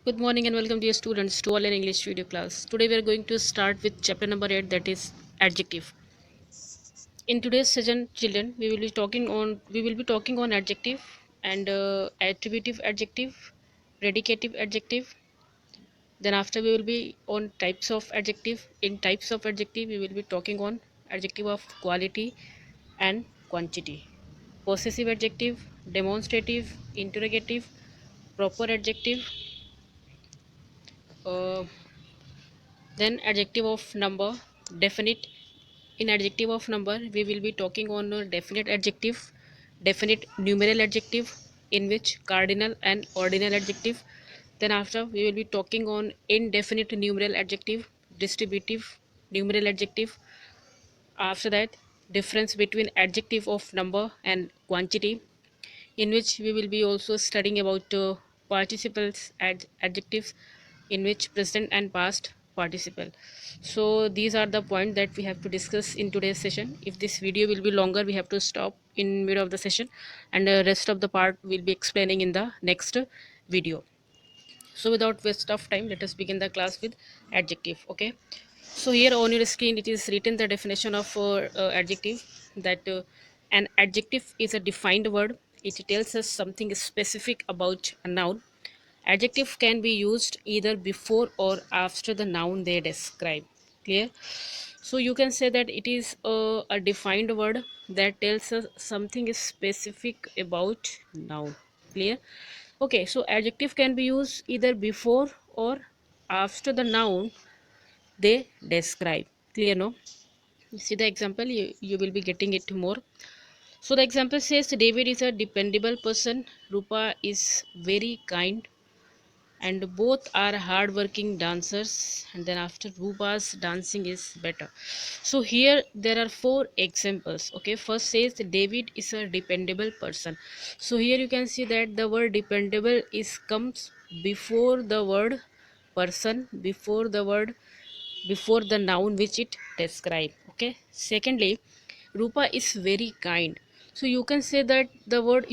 Good morning and welcome to your students to all in English video class. Today we are going to start with chapter number 8, that is adjective. In today's session, children, we will be talking on adjective and attributive adjective, predicative adjective. Then after we will be on types of adjective. In types of adjective, we will be talking on adjective of quality and quantity. Possessive adjective, demonstrative, interrogative, proper adjective, uh, then adjective of number, definite. In adjective of number, we will be talking on a definite adjective, definite numeral adjective, in which cardinal and ordinal adjective. Then after we will be talking on indefinite numeral adjective, distributive numeral adjective. After that, difference between adjective of number and quantity, in which we will be also studying about participles adjectives, in which present and past participle. So these are the points that we have to discuss in today's session. If this video will be longer, we have to stop in middle of the session, and the rest of the part will be explaining in the next video. So without waste of time, let us begin the class with adjective. Okay, so here on your screen it is written the definition of adjective, that an adjective is a defined word. It tells us something specific about a noun. Adjective can be used either before or after the noun they describe. Clear? So you can say that it is a defined word that tells us something is specific about noun. Clear? Okay, so adjective can be used either before or after the noun they describe. Clear? No? You see the example, you will be getting it more. So the example says David is a dependable person, Rupa is very kind, and both are hardworking dancers. And then after, Rupa's dancing is better. So here there are four examples. Okay, first says David is a dependable person. So here you can see that the word dependable is comes before the word person, before the noun which it describe. Okay, secondly, Rupa is very kind. So you can see that the word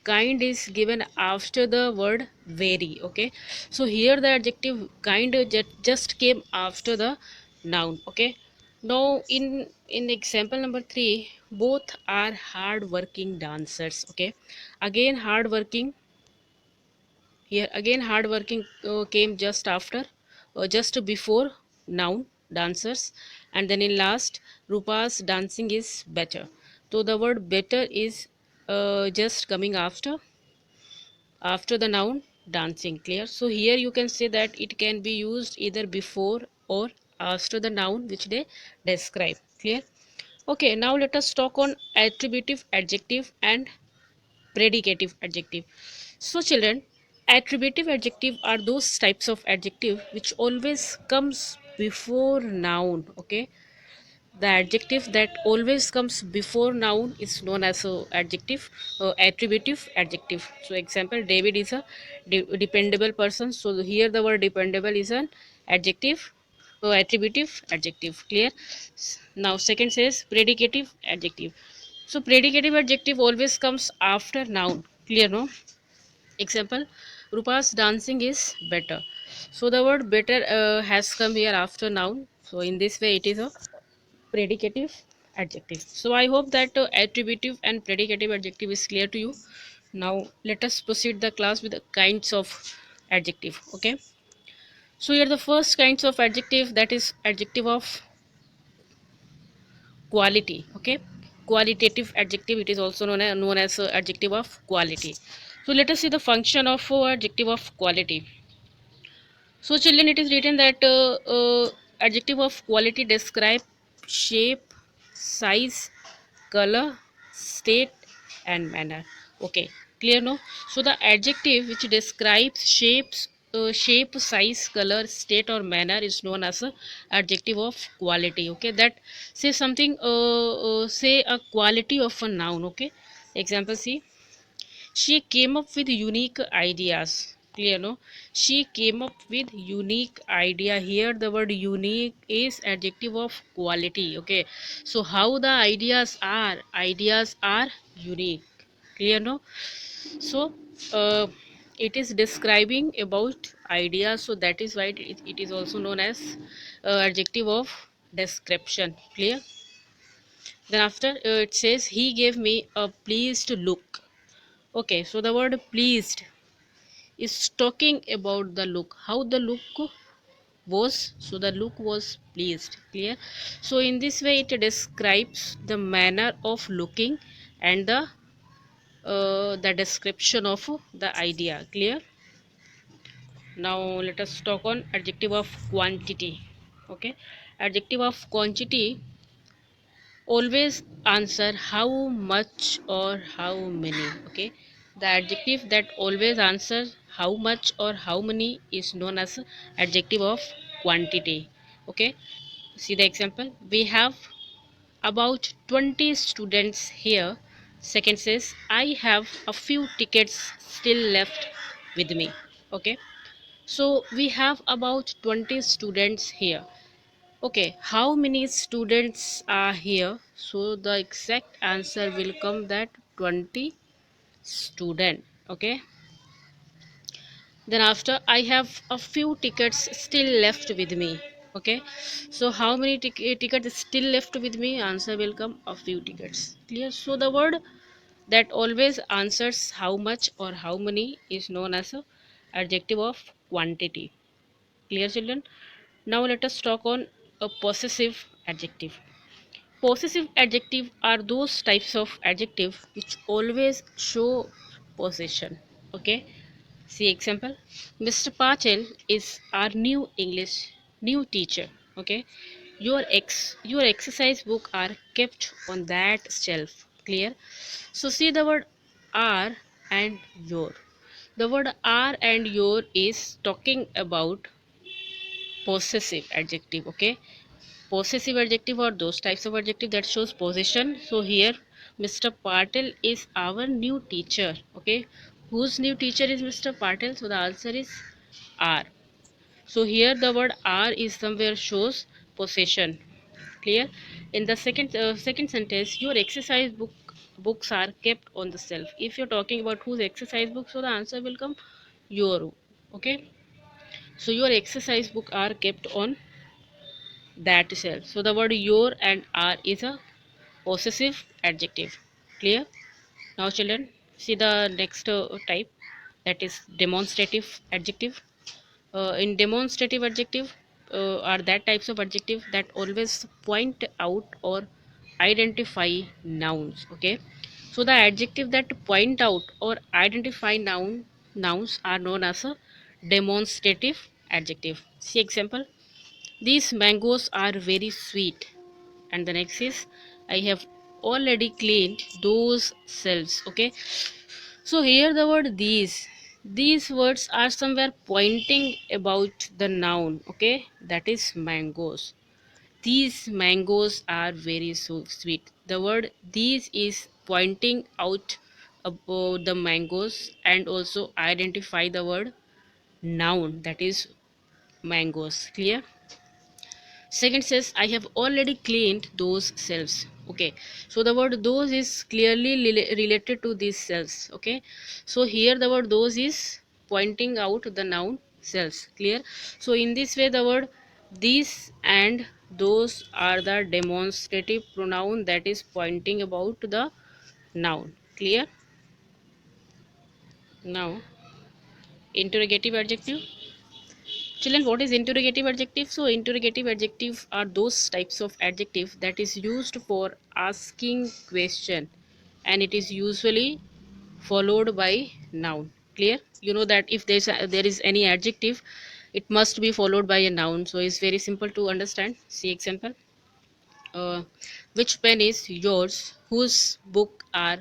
kind is given after the word very. Okay, so here the adjective kind just came after the noun. Okay, now in example number 3, both are hard working dancers. Okay, again hard working. Here again hard working came just after, just before noun dancers, and then in last, Rupa's dancing is better. So the word better is just coming after the noun dancing. Clear? So here you can say that it can be used either before or after the noun which they describe. Clear? Okay, now let us talk on attributive adjective and predicative adjective. So children, attributive adjective are those types of adjective which always comes before noun. Okay, the adjective that always comes before noun is known as a adjective, attributive adjective. So example, David is a dependable person. So here the word dependable is an adjective, attributive adjective. Clear? Now second says predicative adjective. So predicative adjective always comes after noun. Clear? No? Example, Rupa's dancing is better. So the word better has come here after noun. So in this way it is a predicative adjective. So I hope that attributive and predicative adjective is clear to you. Now let us proceed the class with the kinds of adjective. Okay, so here the first kinds of adjective, that is adjective of quality. Okay, qualitative adjective, it is also known as adjective of quality. So let us see the function of adjective of quality. So, children, it is written that adjective of quality describe shape, size, color, state, and manner. Okay, clear? No. So, the adjective which describes shape, size, color, state, or manner is known as a adjective of quality. Okay, that say something. Say a quality of a noun. Okay. Example, see, she came up with unique ideas. Clear? No? She came up with unique idea. Here the word unique is adjective of quality. Okay, so how the ideas are unique. Clear? No? So uh, It is describing about ideas, so that is why it is also known as adjective of description. Clear? Then after it says he gave me a pleased look. Okay, so the word pleased is talking about the look, how the look was. So the look was pleased. Clear? So in this way it describes the manner of looking and the description of the idea. Clear? Now let us talk on adjective of quantity. Okay, adjective of quantity always answer how much or how many. Okay, the adjective that always answers how much or how many is known as adjective of quantity. Okay, see the example. We have about 20 students here. Second says I have a few tickets still left with me. Okay, so we have about 20 students here. Okay, how many students are here? So the exact answer will come that 20 student. Okay. Then after I have a few tickets still left with me. Okay. So how many tickets still left with me? Answer will come a few tickets. Clear? So the word that always answers how much or how many is known as a adjective of quantity. Clear, children? Now let us talk on a possessive adjective. Possessive adjective are those types of adjective which always show possession. Okay. See example. Mr. Patel is our new teacher. Okay. Your exercise book are kept on that shelf. Clear? So see the word are and your. The word are and your is talking about possessive adjective. Okay, possessive adjective or those types of adjective that shows possession. So here Mr. Patel is our new teacher. Okay, whose new teacher is Mr. Patel? So the answer is are. So here the word are is somewhere shows possession. Clear? In the second sentence, your exercise books are kept on the shelf. If you're talking about whose exercise book, so the answer will come your. Okay, so your exercise book are kept on that shelf. So the word your and are is a possessive adjective. Clear? Now children, see the next type, that is demonstrative adjective. In demonstrative adjective are that types of adjective that always point out or identify nouns. Okay, so the adjective that point out or identify nouns are known as a demonstrative adjective. See example. These mangoes are very sweet. And the next is I have already cleaned those cells. Okay, so here the word these words are somewhere pointing about the noun. Okay, that is mangoes. These mangoes are very so sweet. The word these is pointing out about the mangoes and also identify the word noun, that is mangoes. Clear? Second says I have already cleaned those cells. Okay, so the word those is clearly related to these cells. Okay, so here the word those is pointing out the noun cells. Clear? So in this way the word these and those are the demonstrative pronoun that is pointing about the noun. Clear? Now interrogative adjective. Children, what is interrogative adjective? So, interrogative adjective are those types of adjective that is used for asking question, and it is usually followed by noun. Clear? You know that if there is any adjective, it must be followed by a noun. So, it's very simple to understand. See example. Uh, which pen is yours? Whose book are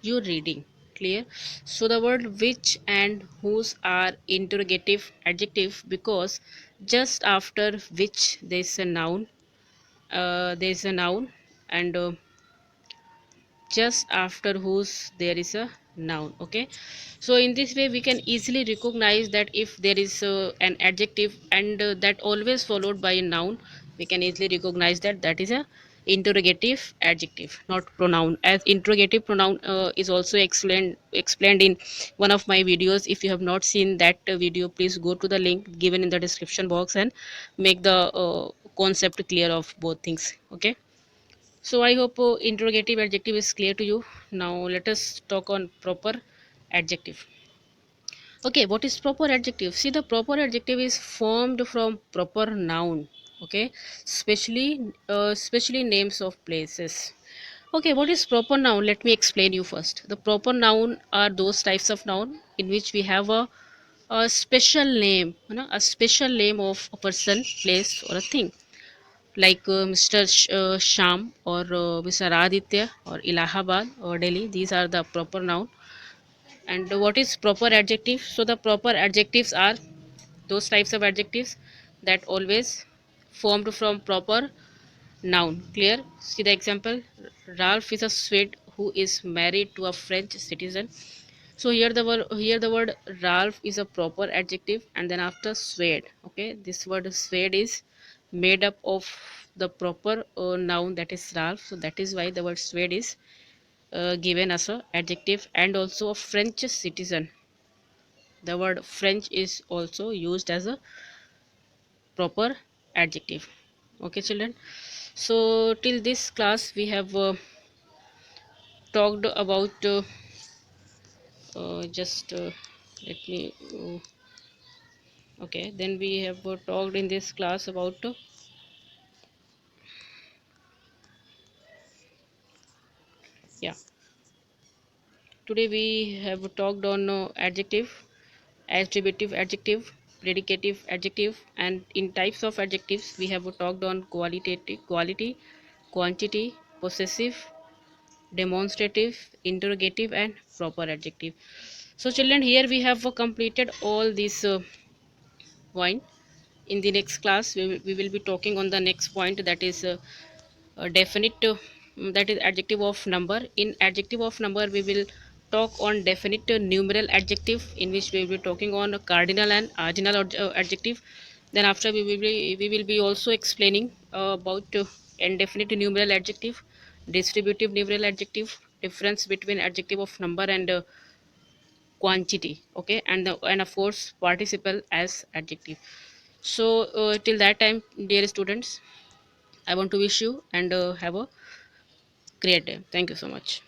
you reading? Clear? So the word which and whose are interrogative adjective because just after which there is a noun. There is a noun, and just after whose there is a noun. Okay, so in this way we can easily recognize that if there is an adjective and that always followed by a noun, we can easily recognize that that is a interrogative adjective, not pronoun, as interrogative pronoun is also explained in one of my videos. If you have not seen that video, please go to the link given in the description box and make the concept clear of both things. Okay, so I hope interrogative adjective is clear to you. Now let us talk on proper adjective. Okay, what is proper adjective? See, the proper adjective is formed from proper noun. Okay, especially names of places. Okay, what is proper noun? Let me explain you first. The proper noun are those types of noun in which we have a special name, a special name of a person, place, or a thing, like Mr. Sham, or Mr. Aditya, or Allahabad, or Delhi. These are the proper noun. And what is proper adjective? So the proper adjectives are those types of adjectives that always formed from proper noun. Clear? See the example. Ralph is a Swede who is married to a French citizen. So here the word Ralph is a proper adjective, and then after Swede. Okay, this word Swede is made up of the proper noun, that is Ralph. So that is why the word Swede is given as a adjective. And also a French citizen, the word French is also used as a proper adjective. Okay, children. So till this class we have talked about just let me okay, then we have talked in this class about yeah, today we have talked on adjective, attributive adjective, predicative adjective, and in types of adjectives we have talked on qualitative, quality, quantity, possessive, demonstrative, interrogative, and proper adjective. So children, here we have completed all these point. In the next class we will be talking on the next point, that is definite that is adjective of number. In adjective of number we will talk on definite numeral adjective, in which we will be talking on cardinal and ordinal adjective. Then after we will be also explaining about indefinite numeral adjective, distributive numeral adjective, difference between adjective of number and quantity. Okay, and of course participle as adjective. So till that time, dear students, I want to wish you and have a great day. Thank you so much.